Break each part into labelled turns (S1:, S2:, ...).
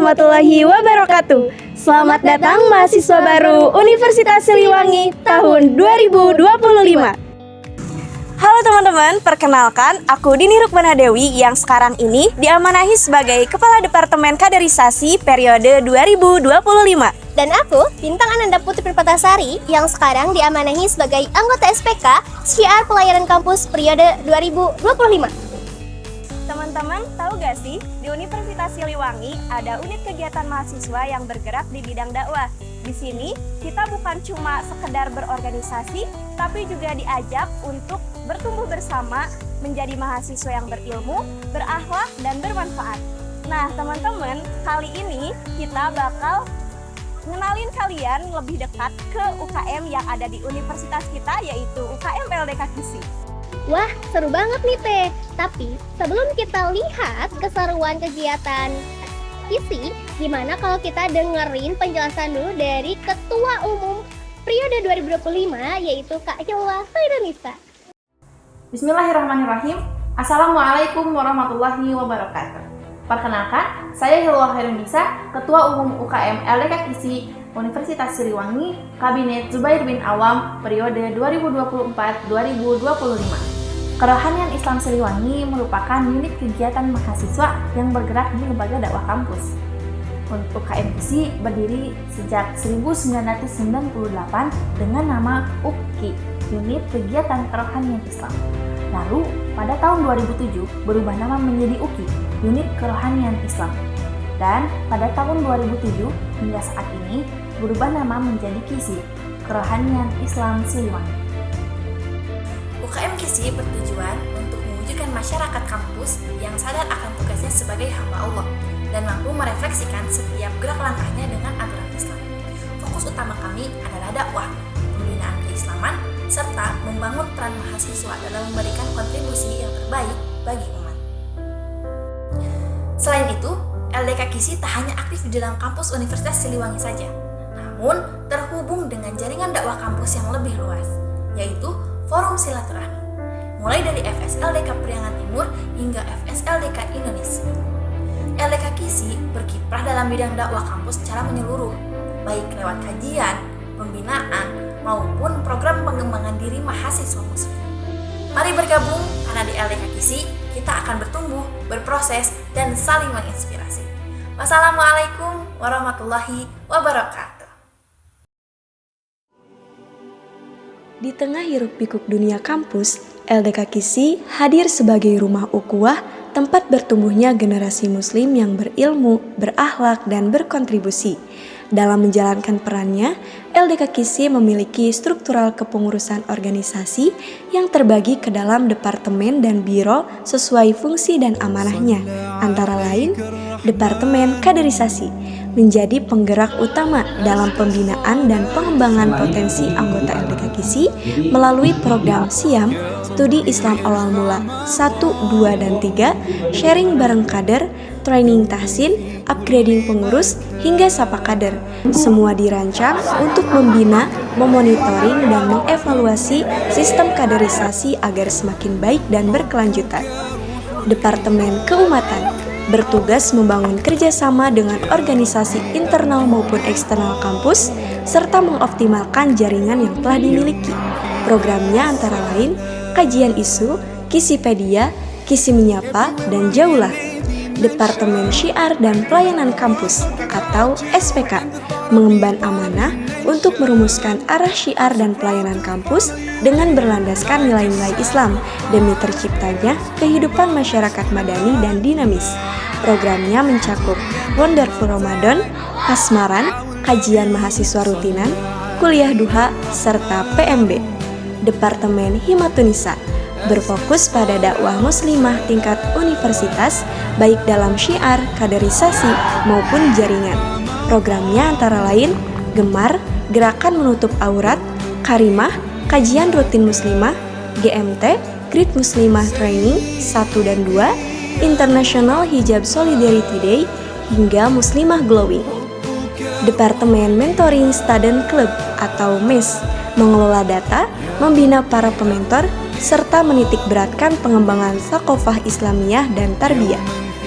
S1: warahmatullahi wabarakatuh. Selamat datang mahasiswa baru Universitas Siliwangi tahun 2025. Halo teman-teman, perkenalkan aku Dini Rukmana Dewi yang sekarang ini diamanahi sebagai Kepala Departemen Kaderisasi periode 2025.
S2: Dan aku, Bintang Ananda Putri Perpatasari yang sekarang diamanahi sebagai anggota SPK Syiar Pelayanan Kampus periode 2025.
S1: Teman-teman, tahu gak sih, di Universitas Siliwangi ada unit kegiatan mahasiswa yang bergerak di bidang dakwah. Di sini, kita bukan cuma sekedar berorganisasi, tapi juga diajak untuk bertumbuh bersama menjadi mahasiswa yang berilmu, berakhlak, dan bermanfaat. Nah, teman-teman, kali ini kita bakal ngenalin kalian lebih dekat ke UKM yang ada di universitas kita, yaitu UKM LDK KISI.
S2: Wah, seru banget nih Teh. Tapi sebelum kita lihat keseruan kegiatan KISI, gimana kalau kita dengerin penjelasan dulu dari Ketua Umum periode 2025, yaitu Kak Hilwa Khairunisa.
S3: Bismillahirrahmanirrahim. Assalamualaikum warahmatullahi wabarakatuh. Perkenalkan, saya Hilwa Khairunisa, Ketua Umum UKM LDK KISI Universitas Siliwangi, Kabinet Zubair bin Awam periode 2024-2025. Kerohanian Islam Siliwangi merupakan unit kegiatan mahasiswa yang bergerak di lembaga dakwah kampus. Untuk KMKISI berdiri sejak 1998 dengan nama UKI, Unit Kegiatan Kerohanian Islam. Lalu, pada tahun 2007 berubah nama menjadi UKI, Unit Kerohanian Islam. Dan pada tahun 2007 hingga saat ini berubah nama menjadi KISI, Kerohanian Islam Siliwangi.
S4: UKM KISI bertujuan untuk mewujudkan masyarakat kampus yang sadar akan tugasnya sebagai hamba Allah dan mampu merefleksikan setiap gerak langkahnya dengan aturan Islam. Fokus utama kami adalah dakwah, pembinaan keislaman, serta membangun peran mahasiswa dalam memberikan kontribusi yang terbaik bagi umat. Selain itu, LDK KISI tak hanya aktif di dalam kampus Universitas Siliwangi saja, namun terhubung dengan jaringan dakwah kampus yang lebih luas, yaitu Forum Silaturahmi, mulai dari FSLDK Priangan Timur hingga FSLDK Indonesia. LDK KISI berkiprah dalam bidang dakwah kampus secara menyeluruh, baik lewat kajian, pembinaan, maupun program pengembangan diri mahasiswa muslim. Mari bergabung, karena di LDK KISI kita akan bertumbuh, berproses, dan saling menginspirasi. Wassalamualaikum warahmatullahi wabarakatuh.
S1: Di tengah hiruk-pikuk dunia kampus, LDK KISI hadir sebagai rumah ukhuwah, tempat bertumbuhnya generasi muslim yang berilmu, berakhlak, dan berkontribusi. Dalam menjalankan perannya, LDK KISI memiliki struktural kepengurusan organisasi yang terbagi ke dalam departemen dan biro sesuai fungsi dan amanahnya, antara lain Departemen Kaderisasi menjadi penggerak utama dalam pembinaan dan pengembangan potensi anggota LDK KISI melalui program SIAM, Studi Islam Awal Mula 1, 2, dan 3, sharing bareng kader, training tahsin, upgrading pengurus, hingga sapa kader. Semua dirancang untuk membina, memonitoring, dan mengevaluasi sistem kaderisasi agar semakin baik dan berkelanjutan. Departemen Keumatan bertugas membangun kerjasama dengan organisasi internal maupun eksternal kampus, serta mengoptimalkan jaringan yang telah dimiliki. Programnya antara lain kajian isu, Kisipedia, Kisi Menyapa, dan Jaulah. Departemen Syiar dan Pelayanan Kampus atau SPK mengemban amanah untuk merumuskan arah syiar dan pelayanan kampus dengan berlandaskan nilai-nilai Islam demi terciptanya kehidupan masyarakat madani dan dinamis. Programnya mencakup Wonderful Ramadan, Kasmaran, kajian mahasiswa rutinan, kuliah duha, serta PMB. Departemen Himatunisa berfokus pada dakwah muslimah tingkat universitas, baik dalam syiar, kaderisasi, maupun jaringan. Programnya antara lain Gemar, Gerakan Menutup Aurat, Karimah, Kajian Rutin Muslimah, GMT, Grid Muslimah Training 1 dan 2, International Hijab Solidarity Day, hingga Muslimah Glowing. Departemen Mentoring Student Club atau MES mengelola data, membina para pementor, serta menitik beratkan pengembangan thaqofah Islamiyah dan tarbiyah.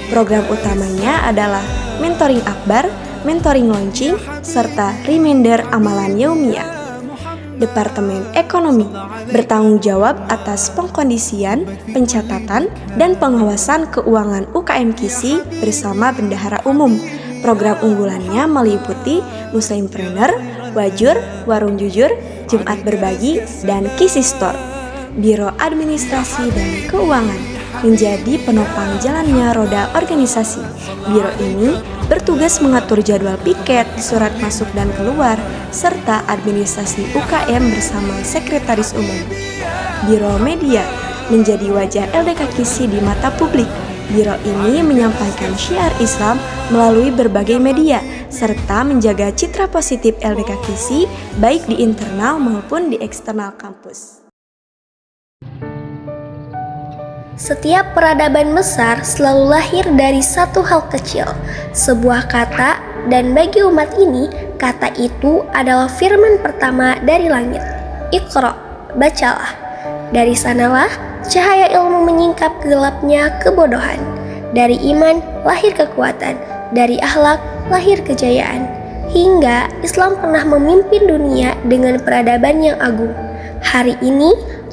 S1: Program utamanya adalah mentoring akbar, mentoring launching, serta reminder amalan yaumiyah. Departemen Ekonomi bertanggung jawab atas pengkondisian, pencatatan, dan pengawasan keuangan UKM KISI bersama Bendahara Umum. Program unggulannya meliputi Muslimpreneur, Wajur, Warung Jujur, Jumat Berbagi, dan KISI Store. Biro Administrasi dan Keuangan menjadi penopang jalannya roda organisasi. Biro ini bertugas mengatur jadwal piket, surat masuk dan keluar, serta administrasi UKM bersama Sekretaris Umum. Biro Media menjadi wajah LDK KISI di mata publik. Biro ini menyampaikan syiar Islam melalui berbagai media, serta menjaga citra positif LDK KISI baik di internal maupun di eksternal kampus.
S2: Setiap peradaban besar selalu lahir dari satu hal kecil, sebuah kata, dan bagi umat ini, kata itu adalah firman pertama dari langit. Iqra, bacalah. Dari sanalah cahaya ilmu menyingkap gelapnya kebodohan. Dari iman lahir kekuatan, dari akhlak lahir kejayaan. Hingga Islam pernah memimpin dunia dengan peradaban yang agung. Hari ini,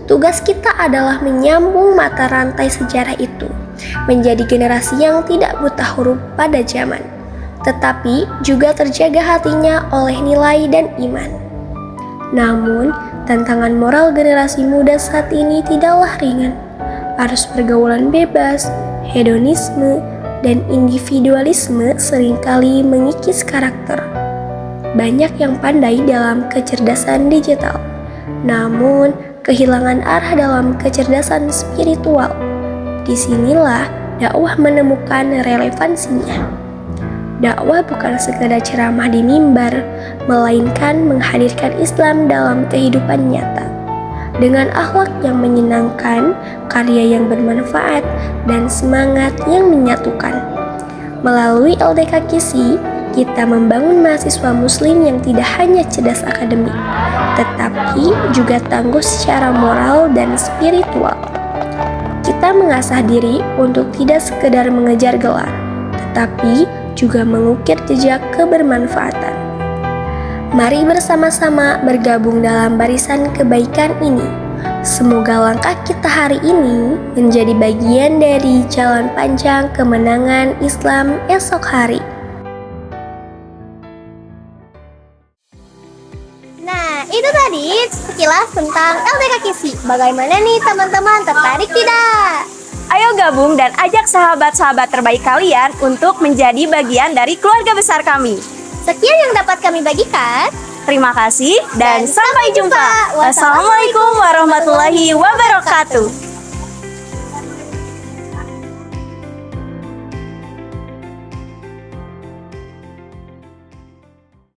S2: tugas kita adalah menyambung mata rantai sejarah itu, menjadi generasi yang tidak buta huruf pada zaman, tetapi juga terjaga hatinya oleh nilai dan iman. Namun, tantangan moral generasi muda saat ini tidaklah ringan. Arus pergaulan bebas, hedonisme, dan individualisme seringkali mengikis karakter. Banyak yang pandai dalam kecerdasan digital, namun kehilangan arah dalam kecerdasan spiritual. Disinilah dakwah menemukan relevansinya. Dakwah bukan sekedar ceramah di mimbar, melainkan menghadirkan Islam dalam kehidupan nyata. Dengan akhlak yang menyenangkan, karya yang bermanfaat, dan semangat yang menyatukan. Melalui LDK KISI, kita membangun mahasiswa muslim yang tidak hanya cerdas akademik, tetapi juga tangguh secara moral dan spiritual. Kita mengasah diri untuk tidak sekedar mengejar gelar, tetapi juga mengukir jejak kebermanfaatan. Mari bersama-sama bergabung dalam barisan kebaikan ini. Semoga langkah kita hari ini menjadi bagian dari jalan panjang kemenangan Islam esok hari. Nah, itu tadi sekilas tentang LDK KISI. Bagaimana nih teman-teman, tertarik tidak?
S1: Ayo gabung dan ajak sahabat-sahabat terbaik kalian untuk menjadi bagian dari keluarga besar kami.
S2: Sekian yang dapat kami bagikan.
S1: Terima kasih dan sampai jumpa. Wassalamualaikum warahmatullahi wabarakatuh.